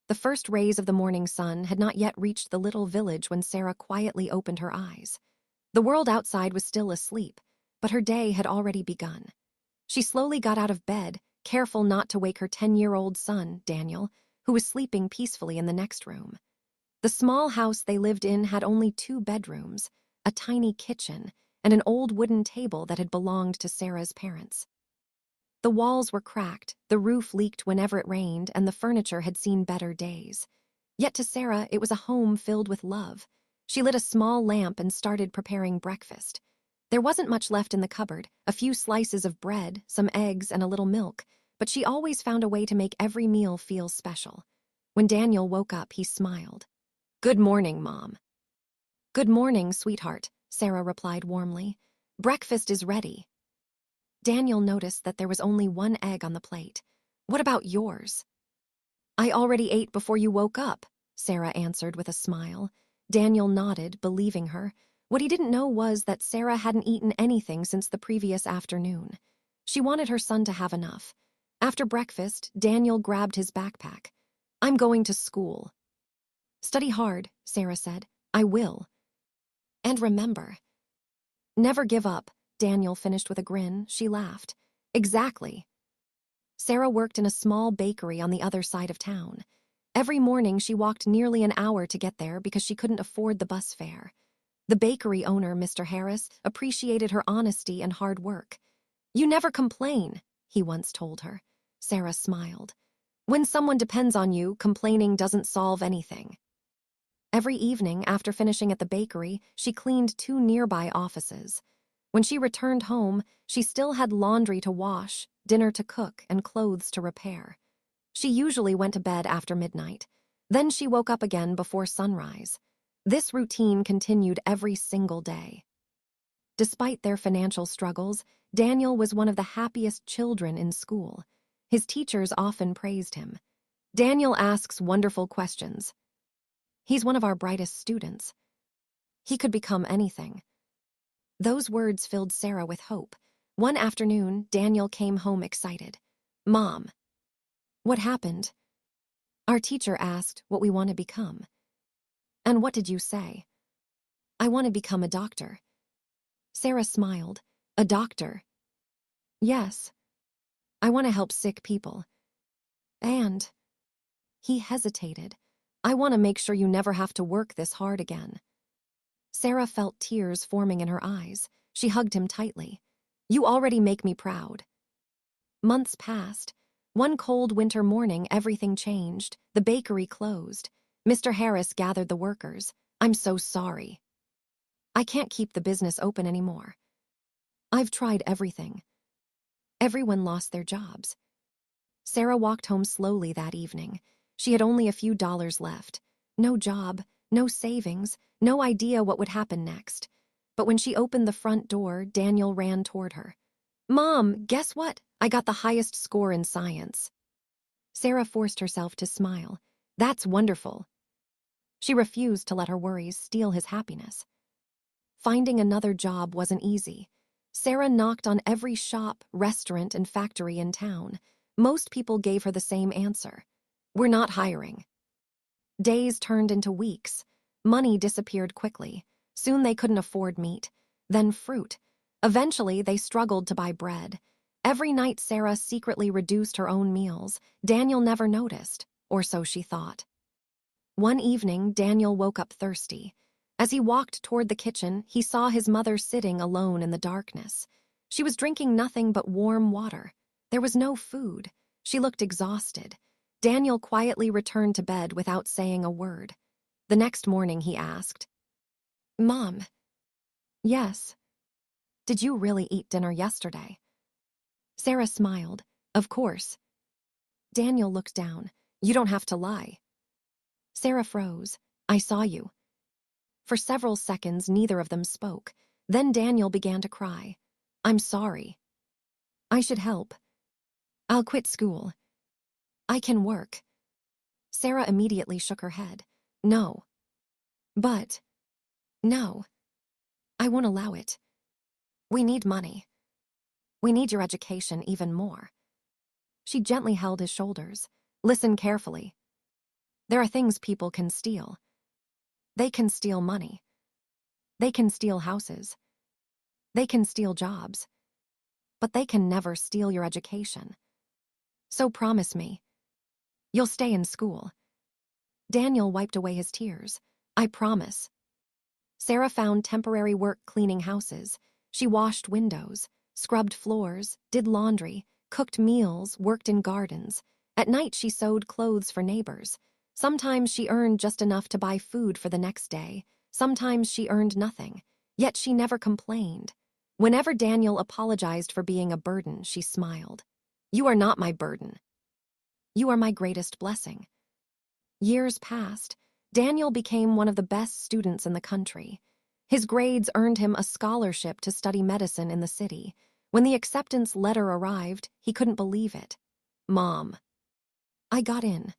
The first rays of the morning sun had not yet reached the little village when Sarah quietly opened her eyes. The world outside was still asleep, but her day had already begun. She slowly got out of bed, careful not to wake her 10-year-old son, Daniel, who was sleeping peacefully in the next room. The small house they lived in had only 2 bedrooms, a tiny kitchen, and an old wooden table that had belonged to Sarah's parents. The walls were cracked, the roof leaked whenever it rained, and the furniture had seen better days. Yet to Sarah, it was a home filled with love. She lit a small lamp and started preparing breakfast. There wasn't much left in the cupboard, a few slices of bread, some eggs, and a little milk, but she always found a way to make every meal feel special. When Daniel woke up, he smiled. "Good morning, Mom." "Good morning, sweetheart," Sarah replied warmly. "Breakfast is ready." Daniel noticed that there was only 1 egg on the plate. "What about yours?" "I already ate before you woke up," Sarah answered with a smile. Daniel nodded, believing her. What he didn't know was that Sarah hadn't eaten anything since the previous afternoon. She wanted her son to have enough. After breakfast, Daniel grabbed his backpack. "I'm going to school." "Study hard," Sarah said. "I will. And remember." "Never give up," Daniel finished with a grin. She laughed. "Exactly." Sarah worked in a small bakery on the other side of town. Every morning she walked nearly an hour to get there because she couldn't afford the bus fare. The bakery owner, Mr. Harris, appreciated her honesty and hard work. "You never complain," he once told her. Sarah smiled. "When someone depends on you, complaining doesn't solve anything." Every evening, after finishing at the bakery, she cleaned 2 nearby offices. When she returned home, she still had laundry to wash, dinner to cook, and clothes to repair. She usually went to bed after midnight. Then she woke up again before sunrise. This routine continued every single day. Despite their financial struggles, Daniel was one of the happiest children in school. His teachers often praised him. "Daniel asks wonderful questions. He's one of our brightest students. He could become anything." Those words filled Sarah with hope. One afternoon, Daniel came home excited. "Mom." "What happened?" "Our teacher asked what we want to become." "And what did you say?" "I want to become a doctor." Sarah smiled. "A doctor?" "Yes. I want to help sick people. And—" he hesitated. "I want to make sure you never have to work this hard again." Sarah felt tears forming in her eyes. She hugged him tightly. "You already make me proud." Months passed. One cold winter morning, everything changed. The bakery closed. Mr. Harris gathered the workers. "I'm so sorry. I can't keep the business open anymore. I've tried everything." Everyone lost their jobs. Sarah walked home slowly that evening. She had only a few dollars left. No job, no savings, no idea what would happen next. But when she opened the front door, Daniel ran toward her. "Mom, guess what? I got the highest score in science." Sarah forced herself to smile. "That's wonderful." She refused to let her worries steal his happiness. Finding another job wasn't easy. Sarah knocked on every shop, restaurant, and factory in town. Most people gave her the same answer. "We're not hiring." Days turned into weeks. Money disappeared quickly. Soon they couldn't afford meat, then fruit. Eventually, they struggled to buy bread. Every night Sarah secretly reduced her own meals. Daniel never noticed, or so she thought. One evening, Daniel woke up thirsty. As he walked toward the kitchen, he saw his mother sitting alone in the darkness. She was drinking nothing but warm water. There was no food. She looked exhausted. Daniel quietly returned to bed without saying a word. The next morning he asked, "Mom." "Yes." "Did you really eat dinner yesterday?" Sarah smiled. "Of course." Daniel looked down. "You don't have to lie." Sarah froze. "I saw you." For several seconds, neither of them spoke. Then Daniel began to cry. "I'm sorry. I should help. I'll quit school. I can work." Sarah immediately shook her head. "No." "But—" "No. I won't allow it. We need money. We need your education even more." She gently held his shoulders. "Listen carefully. There are things people can steal. They can steal money. They can steal houses. They can steal jobs. But they can never steal your education. So promise me, you'll stay in school. Daniel wiped away his tears. I promise. Sarah found temporary work cleaning houses. She washed windows, scrubbed floors, did laundry, cooked meals, worked in gardens. At night she sewed clothes for neighbors. Sometimes she earned just enough to buy food for the next day. Sometimes she earned nothing. Yet she never complained. Whenever Daniel apologized for being a burden, she smiled. You are not my burden. You are my greatest blessing. Years passed. Daniel became one of the best students in the country. His grades earned him a scholarship to study medicine in the city. When the acceptance letter arrived, he couldn't believe it. Mom. I got in.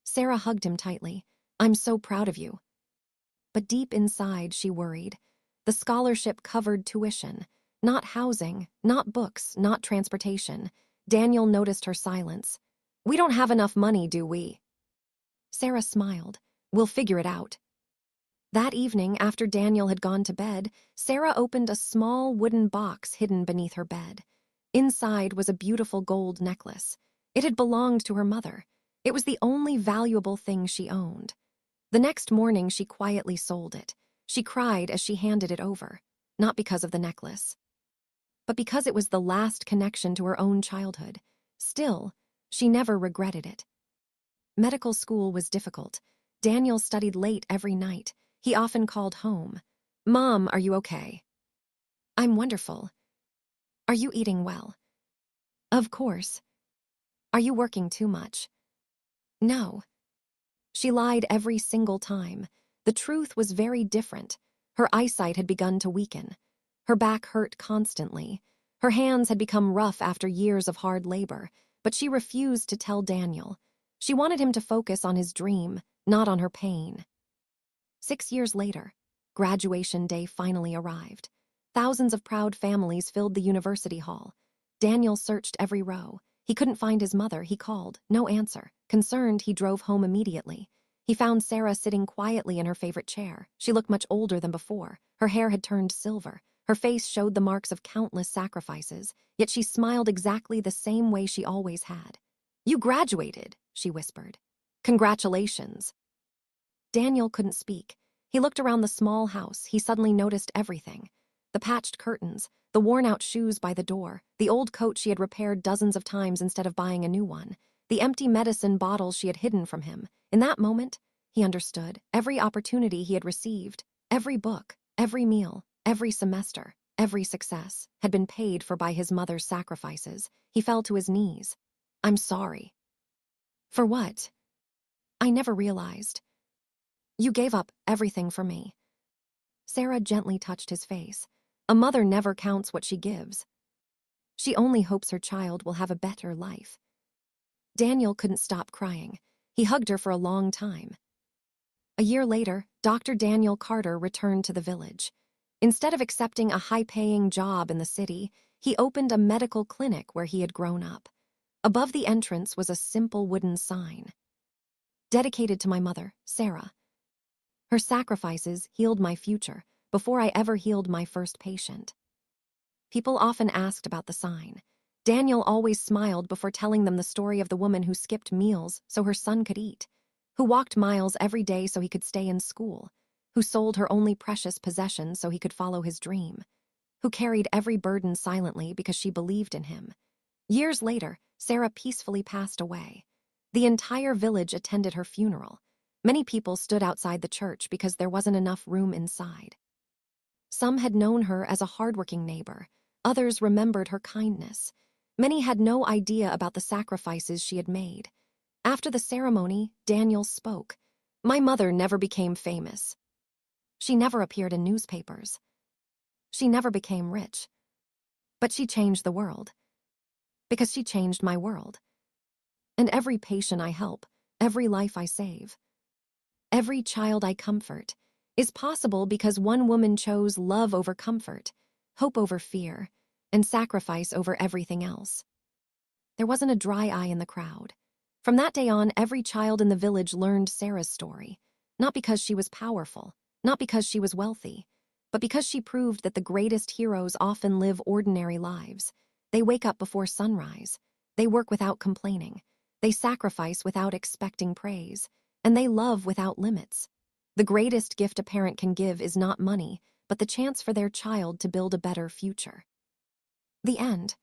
Sarah hugged him tightly. I'm so proud of you. But deep inside, she worried. The scholarship covered tuition, not housing, not books, not transportation. Daniel noticed her silence. We don't have enough money, do we? Sarah smiled. We'll figure it out. That evening, after Daniel had gone to bed, Sarah opened a small wooden box hidden beneath her bed. Inside was a beautiful gold necklace. It had belonged to her mother. It was the only valuable thing she owned. The next morning, she quietly sold it. She cried as she handed it over, not because of the necklace, but because it was the last connection to her own childhood. Still, she never regretted it. Medical school was difficult. Daniel studied late every night. He often called home. Mom, are you okay? I'm wonderful. Are you eating well? Of course. Are you working too much? No. She lied every single time. The truth was very different. Her eyesight had begun to weaken. Her back hurt constantly. Her hands had become rough after years of hard labor, but she refused to tell Daniel. She wanted him to focus on his dream, not on her pain. 6 years later, graduation day finally arrived. Thousands of proud families filled the university hall. Daniel searched every row. He couldn't find his mother. He called. No answer. Concerned, he drove home immediately. He found Sarah sitting quietly in her favorite chair. She looked much older than before. Her hair had turned silver. Her face showed the marks of countless sacrifices, yet she smiled exactly the same way she always had. You graduated, she whispered. Congratulations. Daniel couldn't speak. He looked around the small house. He suddenly noticed everything. The patched curtains, the worn-out shoes by the door, the old coat she had repaired dozens of times instead of buying a new one, the empty medicine bottles she had hidden from him. In that moment, he understood every opportunity he had received, every book, every meal, every semester, every success had been paid for by his mother's sacrifices. He fell to his knees. I'm sorry. For what? I never realized. You gave up everything for me. Sarah gently touched his face. A mother never counts what she gives. She only hopes her child will have a better life. Daniel couldn't stop crying. He hugged her for a long time. A year later, Dr. Daniel Carter returned to the village. Instead of accepting a high-paying job in the city, he opened a medical clinic where he had grown up. Above the entrance was a simple wooden sign. Dedicated to my mother, Sarah. Her sacrifices healed my future before I ever healed my first patient. People often asked about the sign. Daniel always smiled before telling them the story of the woman who skipped meals so her son could eat, who walked miles every day so he could stay in school, who sold her only precious possession so he could follow his dream, who carried every burden silently because she believed in him. Years later, Sarah peacefully passed away. The entire village attended her funeral. Many people stood outside the church because there wasn't enough room inside. Some had known her as a hardworking neighbor. Others remembered her kindness. Many had no idea about the sacrifices she had made. After the ceremony, Daniel spoke. My mother never became famous. She never appeared in newspapers. She never became rich. But she changed the world. Because she changed my world. And every patient I help, every life I save, every child I comfort, is possible because one woman chose love over comfort, hope over fear, and sacrifice over everything else. There wasn't a dry eye in the crowd. From that day on, every child in the village learned Sarah's story, not because she was powerful, not because she was wealthy, but because she proved that the greatest heroes often live ordinary lives. They wake up before sunrise. They work without complaining. They sacrifice without expecting praise. And they love without limits. The greatest gift a parent can give is not money, but the chance for their child to build a better future. The end.